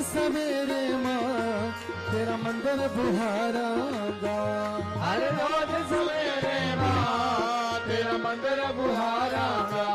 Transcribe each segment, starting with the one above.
सवेरे माँ तेरा मंदिर बुहारांगा। हर रोज सवेरे माँ तेरा मंदिर बुहारांगा।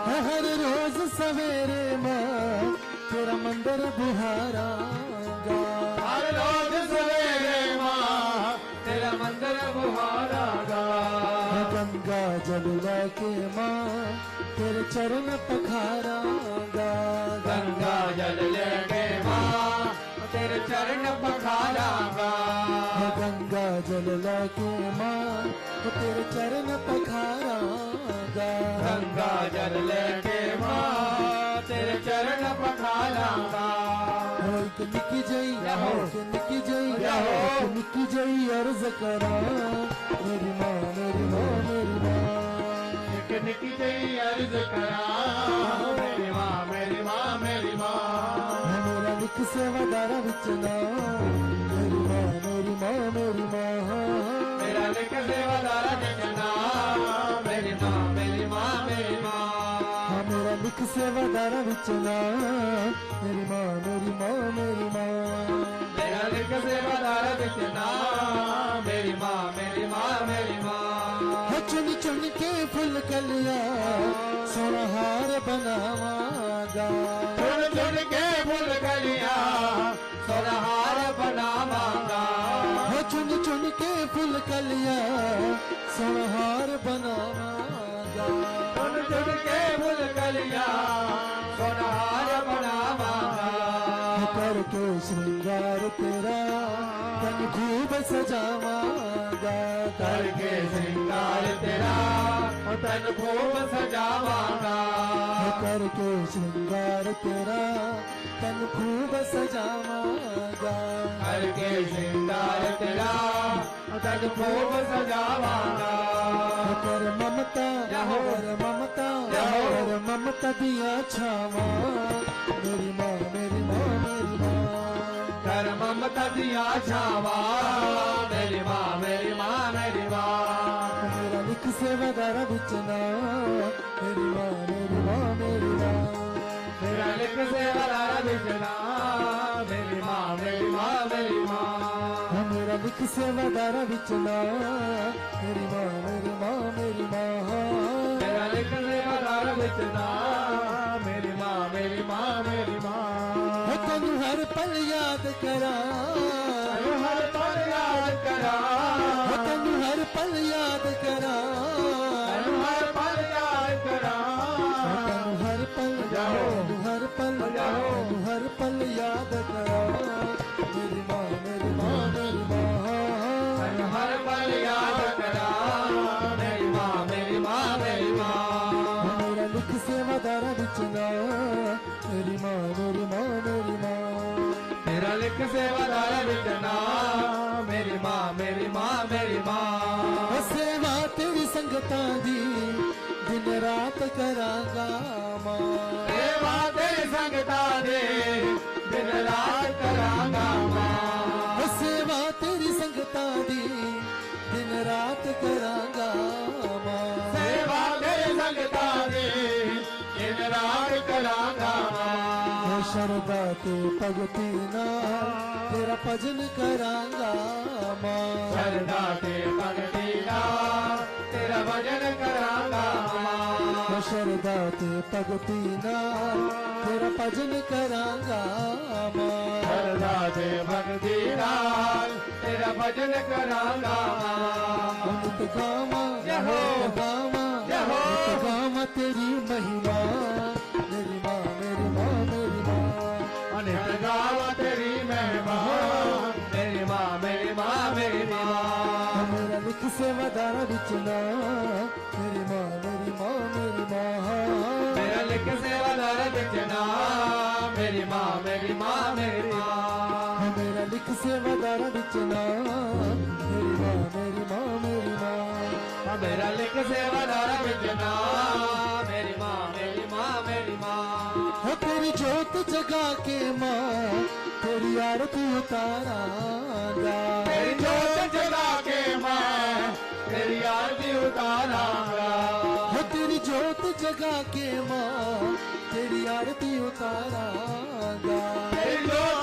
हर रोज सवेरे माँ तेरा मंदिर बुहारांगा। हर रोज सवेरे माँ तेरा मंदिर बुहारांगा। गंगा जल लेके माँ तेरे चरण पखारांगा। गंगा जल लेके माँ तेरे चरण पखारांगा। गंगा जल लेके माँ तेरे चरण पखारांगा। गंगा जल लेके माँ तेरे चरण पखारांगा। एक निकी जई एक निकी जई यहो। एक निकी जई अर्ज करा मेरी माँ मेरी माँ मेरी माँ। एक निकी जई अर्ज करा मेरी माँ मेरी माँ मेरी माँ। मेरा लिख सेवादारा बिचना मेरी माँ मेरी माँ मेरी माँ। मेरा लिख सेवादारा बिचना मेरी माँ मेरी माँ मेरी माँ। मेरा लिख सेवादारा बिचना मेरी माँ मेरी माँ मेरी माँ। मेरा लिख सेवादारा बिचना मेरी माँ मेरी माँ मेरी माँ। चुन चुन के फूल कलिया सोना हार बनावांगा। चुन चुन के फूल कलिया सोना हार बनावांगा। चुन चुन के फूल कलिया सोना हार बनावांगा। चुन चुन के फूल कलिया सोना हार बनावांगा। करके श्रृंगार तेरा तन खूब सजावांगा। करके श्रृंगार तेरा तन खूब सजावांगा। करके श्रृंगार तेरा तन खूब सजावांगा। करके श्रृंगार तेरा तन खूब सजावांगा। कर ममता यहो। कर ममता यहो। कर ममता दिया छावा मेरी माँ मेरी माँ मेरी माँ। कर ममता दिया छावा मेरी माँ मेरी माँ मेरी माँ। मेरा लिख सेवादारा बिचना मेरी माँ मेरी माँ मेरी माँ। मेरा लिख सेवादारा बिचना मेरी माँ मेरी माँ मेरी माँ। मेरा लिख सेवादारा बिचना मेरी माँ मेरी माँ मेरी माँ। मेरा लिख सेवादारा बिचना मेरी माँ मेरी माँ मेरी माँ। तेनू हर पल याद करा तैनू हर पल याद करा। तेनू हर पल याद करा। तैनू हर पल याद करा। तेनू हर पल जाओ। तेनू हर पल जाओ। तेनू हर पल याद करा मेरी माँ मेरी माँ मेरी माँ। तैनू हर पल याद करा मेरी माँ मेरी माँ मेरी माँ। मेरा लिख सेवादारा बिचना मेरी माँ मेरी माँ मेरी माँ। मेरा लिख सेवादारा बिचना मेरी माँ मेरी माँ मेरी माँ। सेवा तेरी संगतां दी दिन रात करांगा माँ। सेवा तेरी संगतां दी दिन रात करांगा माँ। सेवा तेरी संगतां दी दिन रात करांगा माँ। सेवा तेरी संगतां दी दिन रात करांगा माँ। शरदा ते भगती नाल तेरा भजन करांगा माँ। शरदा ते भगती नाल तेरा भजन करांगा माँ। शरदा ते भगती नाल तेरा भजन करांगा माँ। शरदा ते भगती नाल तेरा भजन करांगा माँ। नित गावां यहो। नित गावां यहो। नित गावां तेरी महिमा मेरी माँ मेरी माँ मेरी माँ। नित गावां तेरी महिमा मेरी माँ मेरी माँ मेरी माँ। मेरा लिख सेवादारा बिचना मेरी माँ मेरी माँ मेरी माँ। मेरा लिख सेवादारा बिचना मेरी माँ मेरी माँ मेरी माँ। मेरा लिख सेवादारा बिचना मेरी माँ मेरी माँ मेरी माँ। मेरा लिख सेवादारा बिचना मेरी माँ मेरी माँ मेरी माँ। हो तेरी जोत जगा के माँ तेरी आरती उतारांगा। तेरी जोत जगा के माँ तेरी आरती उतारांगा। हो तेरी जोत जगा के माँ तेरी आरती उतारांगा। तेरी जोत